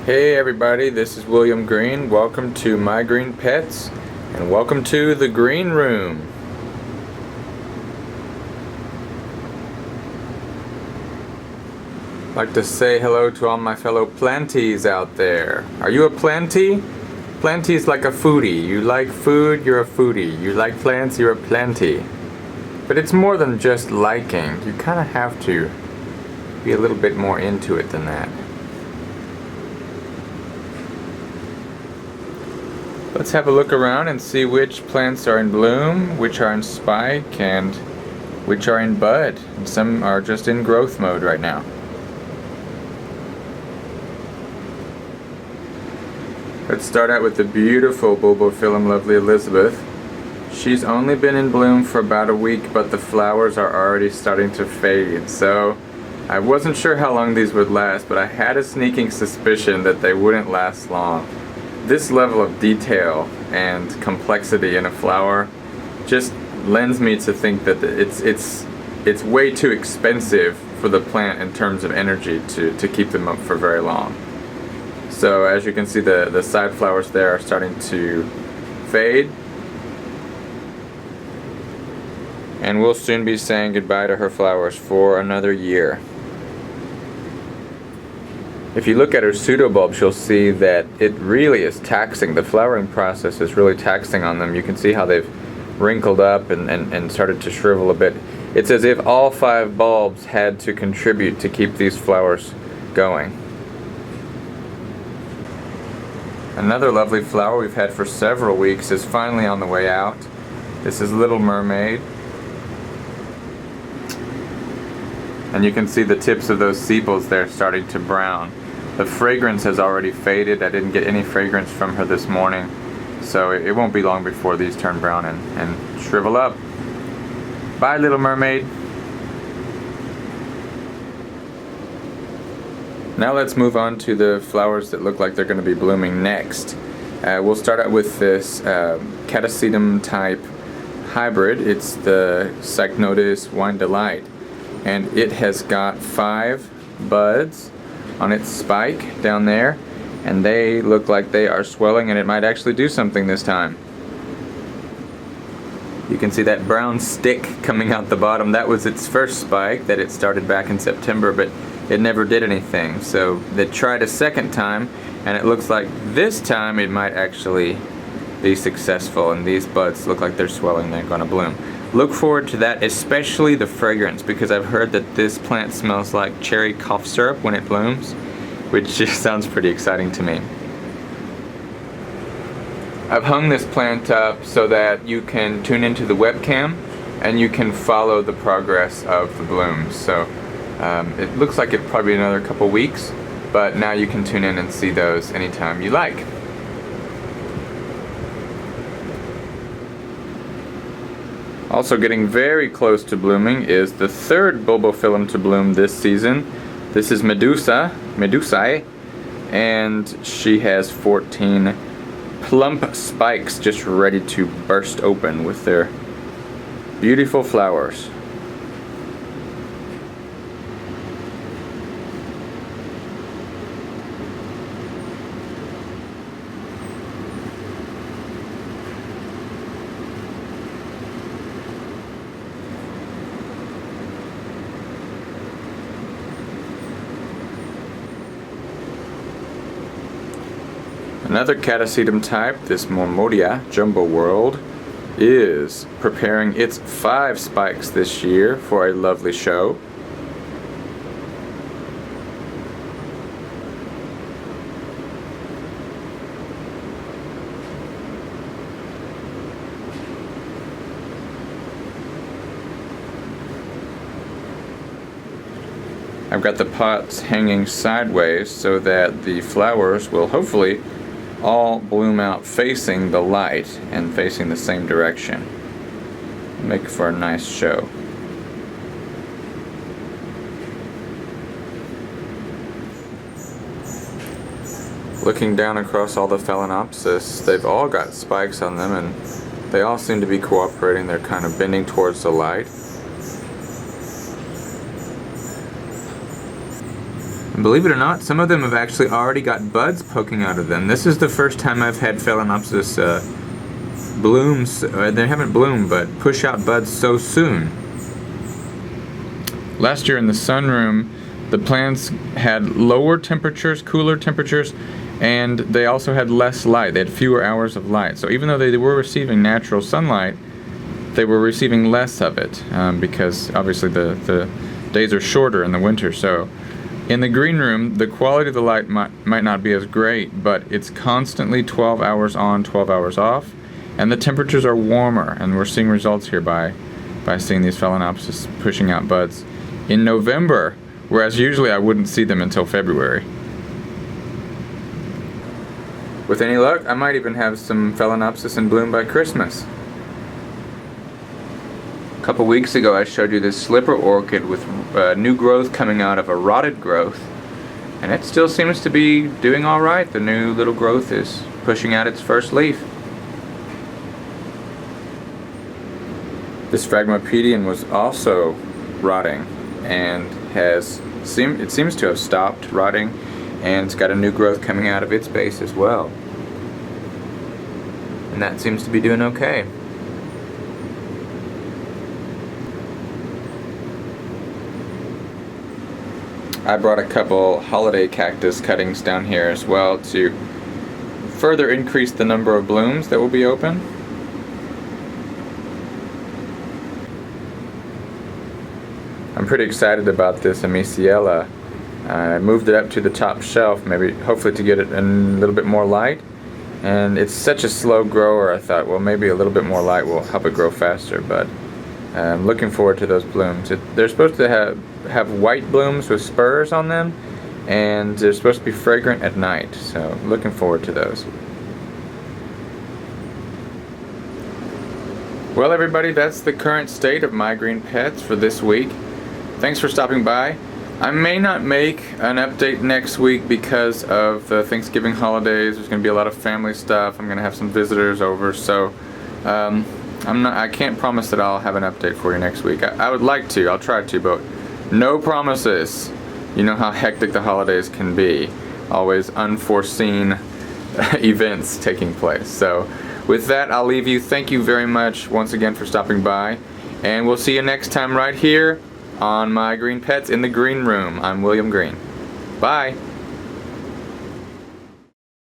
Hey everybody, this is William Green. Welcome to My Green Pets and welcome to the Green Room. I'd like to say hello to all my fellow planties out there. Are you a planty? Planty is like a foodie. You like food, you're a foodie. You like plants, you're a planty. But it's more than just liking. You kind of have to be a little bit more into it than that. Let's have a look around and see which plants are in bloom, which are in spike, and which are in bud. And some are just in growth mode right now. Let's start out with the beautiful Bobo Filim Lovely Elizabeth. She's only been in bloom for about a week, but the flowers are already starting to fade. So I wasn't sure how long these would last, but I had a sneaking suspicion that they wouldn't last long. This level of detail and complexity in a flower just lends me to think that it's way too expensive for the plant in terms of energy to keep them up for very long. So as you can see, the side flowers there are starting to fade. And we'll soon be saying goodbye to her flowers for another year. If you look at her pseudobulbs, you'll see that it really is taxing. The flowering process is really taxing on them. You can see how they've wrinkled up and started to shrivel a bit. It's as if all 5 bulbs had to contribute to keep these flowers going. Another lovely flower we've had for several weeks is finally on the way out. This is Little Mermaid. And you can see the tips of those sepals there starting to brown. The fragrance has already faded. I didn't get any fragrance from her this morning, so it won't be long before these turn brown and shrivel up. Bye, Little Mermaid. Now let's move on to the flowers that look like they're going to be blooming next. We'll start out with this catasetum type hybrid. It's the Cycnotus Wine Delight. And it has got 5 buds on its spike down there, and they look like they are swelling, and it might actually do something this time. You can see that brown stick coming out the bottom. That was its first spike that it started back in September, but it never did anything. So they tried a second time, and it looks like this time it might actually be successful, and these buds look like they're swelling. They're going to bloom. Look forward to that, especially the fragrance, because I've heard that this plant smells like cherry cough syrup when it blooms, which just sounds pretty exciting to me. I've hung this plant up so that you can tune into the webcam and you can follow the progress of the blooms. So it looks like it'll probably be another couple weeks, but now you can tune in and see those anytime you like. Also getting very close to blooming is the third Bobo Filim to bloom this season. This is Medusa, and she has 14 plump spikes just ready to burst open with their beautiful flowers. Another catasetum type, this Mormodia Jumbo World, is preparing its 5 spikes this year for a lovely show. I've got the pots hanging sideways so that the flowers will hopefully all bloom out facing the light and facing the same direction. Make for a nice show. Looking down across all the Phalaenopsis, they've all got spikes on them and they all seem to be cooperating. They're kind of bending towards the light. And believe it or not, some of them have actually already got buds poking out of them. This is the first time I've had Phalaenopsis blooms, they haven't bloomed, but push out buds so soon. Last year in the sunroom, the plants had lower temperatures, cooler temperatures, and they also had less light. They had fewer hours of light. So even though they were receiving natural sunlight, they were receiving less of it because obviously the days are shorter in the winter. So in the green room, the quality of the light might not be as great, but it's constantly 12 hours on, 12 hours off, and the temperatures are warmer, and we're seeing results here by seeing these Phalaenopsis pushing out buds in November, whereas usually I wouldn't see them until February. With any luck, I might even have some Phalaenopsis in bloom by Christmas. A couple weeks ago I showed you this slipper orchid with new growth coming out of a rotted growth, and it still seems to be doing alright. The new little growth is pushing out its first leaf. This Phragmopedion was also rotting and it seems to have stopped rotting, and it's got a new growth coming out of its base as well, and that seems to be doing okay. I brought a couple holiday cactus cuttings down here as well to further increase the number of blooms that will be open. I'm pretty excited about this Amiciella. I moved it up to the top shelf, hopefully to get it a little bit more light. And it's such a slow grower, I thought, well, maybe a little bit more light will help it grow faster. But I'm looking forward to those blooms. They're supposed to have white blooms with spurs on them, and they're supposed to be fragrant at night. So looking forward to those. Well, everybody, that's the current state of my green pets for this week. Thanks for stopping by. I may not make an update next week because of the Thanksgiving holidays. There's going to be a lot of family stuff. I'm going to have some visitors over, so I can't promise that I'll have an update for you next week. I would like to. I'll try to, but no promises. You know how hectic the holidays can be. Always unforeseen events taking place. So with that, I'll leave you. Thank you very much once again for stopping by, and we'll see you next time right here on My Green Pets in the Green Room. I'm William Green. Bye.